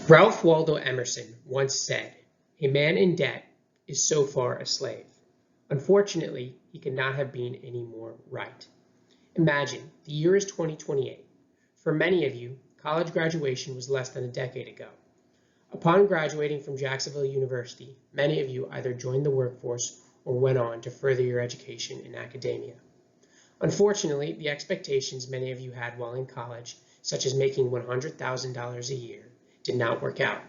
Ralph Waldo Emerson once said, "A man in debt is so far a slave." Unfortunately, he could not have been any more right. Imagine, the year is 2028. For many of you, college graduation was less than a decade ago. Upon graduating from Jacksonville University, many of you either joined the workforce or went on to further your education in academia. Unfortunately, the expectations many of you had while in college, such as making $100,000 a year, did not work out.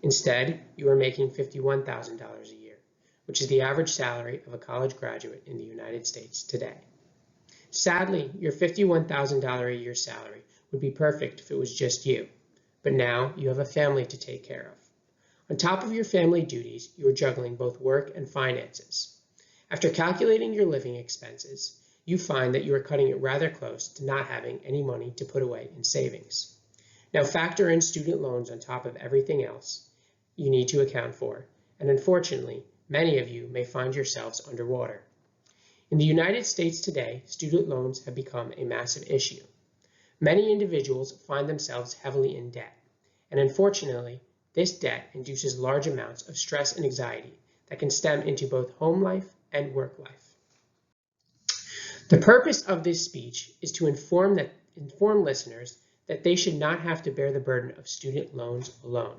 Instead, you are making $51,000 a year, which is the average salary of a college graduate in the United States today. Sadly, your $51,000 a year salary would be perfect if it was just you, but now you have a family to take care of. On top of your family duties, you are juggling both work and finances. After calculating your living expenses, you find that you are cutting it rather close to not having any money to put away in savings. Now factor in student loans on top of everything else you need to account for, and unfortunately, many of you may find yourselves underwater. In the United States today, student loans have become a massive issue. Many individuals find themselves heavily in debt, and unfortunately, this debt induces large amounts of stress and anxiety that can stem into both home life and work life. The purpose of this speech is to inform listeners that they should not have to bear the burden of student loans alone.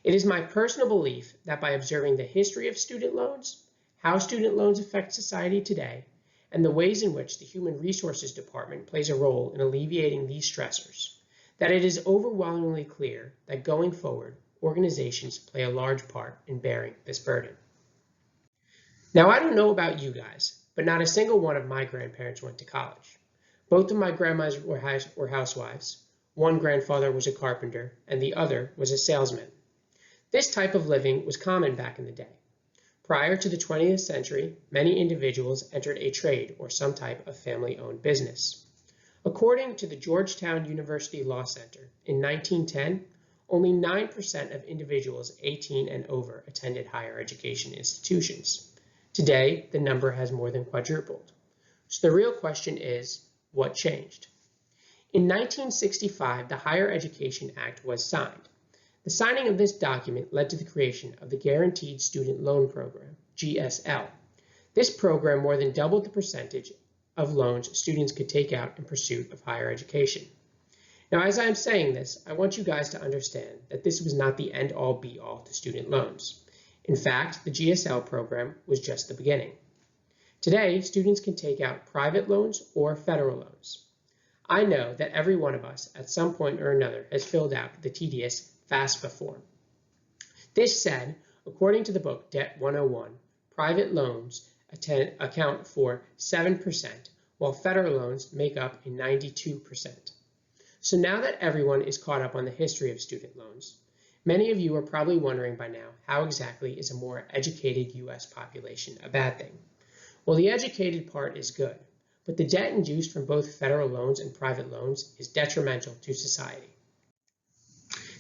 It is my personal belief that by observing the history of student loans, how student loans affect society today, and the ways in which the Human Resources Department plays a role in alleviating these stressors, that it is overwhelmingly clear that going forward, organizations play a large part in bearing this burden. Now, I don't know about you guys, but not a single one of my grandparents went to college. Both of my grandmas were housewives. One grandfather was a carpenter, and the other was a salesman. This type of living was common back in the day. Prior to the 20th century, many individuals entered a trade or some type of family-owned business. According to the Georgetown University Law Center, in 1910, only 9% of individuals 18 and over attended higher education institutions. Today, the number has more than quadrupled. So the real question is, what changed? In 1965, the Higher Education Act was signed. The signing of this document led to the creation of the Guaranteed Student Loan Program, GSL. This program more than doubled the percentage of loans students could take out in pursuit of higher education. Now, as I am saying this, I want you guys to understand that this was not the end-all be-all to student loans. In fact, the GSL program was just the beginning. Today, students can take out private loans or federal loans. I know that every one of us at some point or another has filled out the tedious FAFSA form. This said, according to the book Debt 101, private loans account for 7%, while federal loans make up a 92%. So now that everyone is caught up on the history of student loans, many of you are probably wondering by now, how exactly is a more educated U.S. population a bad thing? Well, the educated part is good, but the debt induced from both federal loans and private loans is detrimental to society.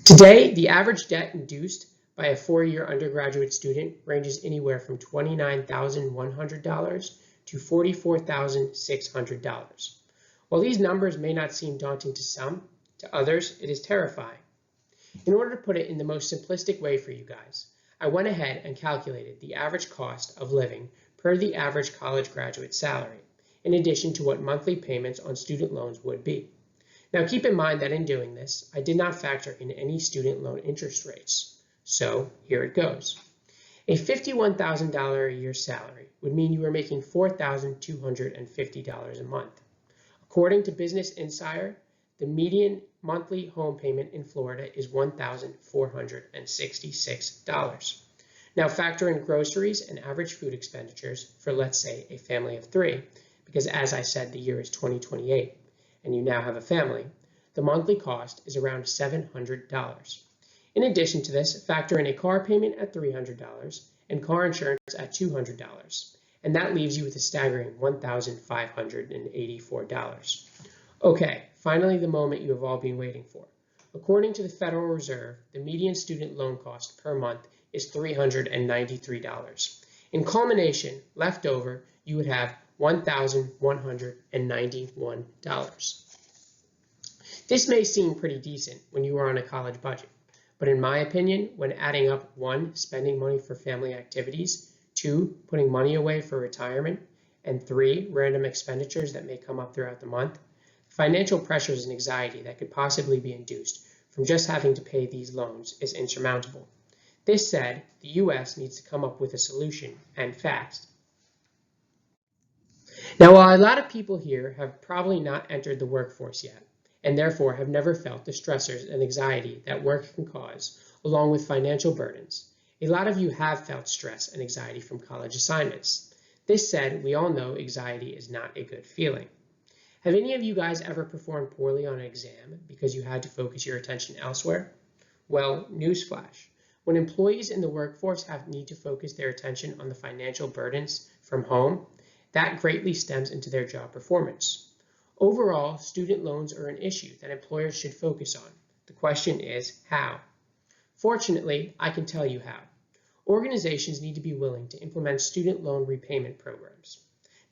Today, the average debt induced by a four-year undergraduate student ranges anywhere from $29,100 to $44,600. While these numbers may not seem daunting to some, to others it is terrifying. In order to put it in the most simplistic way for you guys, I went ahead and calculated the average cost of living per the average college graduate salary, in addition to what monthly payments on student loans would be. Now keep in mind that in doing this, I did not factor in any student loan interest rates. So here it goes. A $51,000 a year salary would mean you are making $4,250 a month. According to Business Insider, the median monthly home payment in Florida is $1,466. Now factor in groceries and average food expenditures for, let's say, a family of three, because as I said, the year is 2028, and you now have a family, the monthly cost is around $700. In addition to this, factor in a car payment at $300 and car insurance at $200, and that leaves you with a staggering $1,584. Okay, finally the moment you have all been waiting for. According to the Federal Reserve, the median student loan cost per month is $393. In culmination, left over, you would have $1,191. This may seem pretty decent when you are on a college budget, But in my opinion, when adding up 1, spending money for family activities, 2, putting money away for retirement, and 3, random expenditures that may come up throughout the month, financial pressures and anxiety that could possibly be induced from just having to pay these loans is insurmountable. This said, the US needs to come up with a solution, and fast. Now, while a lot of people here have probably not entered the workforce yet, and therefore have never felt the stressors and anxiety that work can cause, along with financial burdens, a lot of you have felt stress and anxiety from college assignments. This said, we all know anxiety is not a good feeling. Have any of you guys ever performed poorly on an exam because you had to focus your attention elsewhere? Well, newsflash. When employees in the workforce need to focus their attention on the financial burdens from home, that greatly stems into their job performance. Overall, student loans are an issue that employers should focus on. The question is, how? Fortunately, I can tell you how. Organizations need to be willing to implement student loan repayment programs.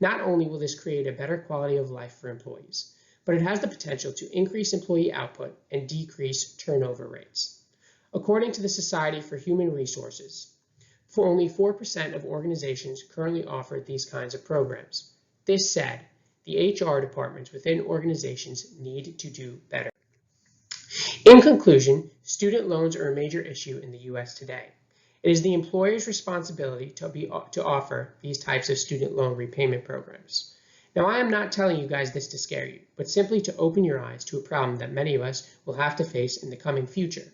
Not only will this create a better quality of life for employees, but it has the potential to increase employee output and decrease turnover rates. According to the Society for Human Resources, only 4% of organizations currently offer these kinds of programs. This said, the HR departments within organizations need to do better. In conclusion, student loans are a major issue in the US today. It is the employer's responsibility to offer these types of student loan repayment programs. Now, I am not telling you guys this to scare you, but simply to open your eyes to a problem that many of us will have to face in the coming future.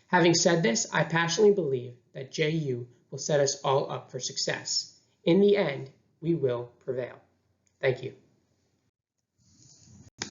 Having said this, I passionately believe that JU will set us all up for success. In the end, we will prevail. Thank you.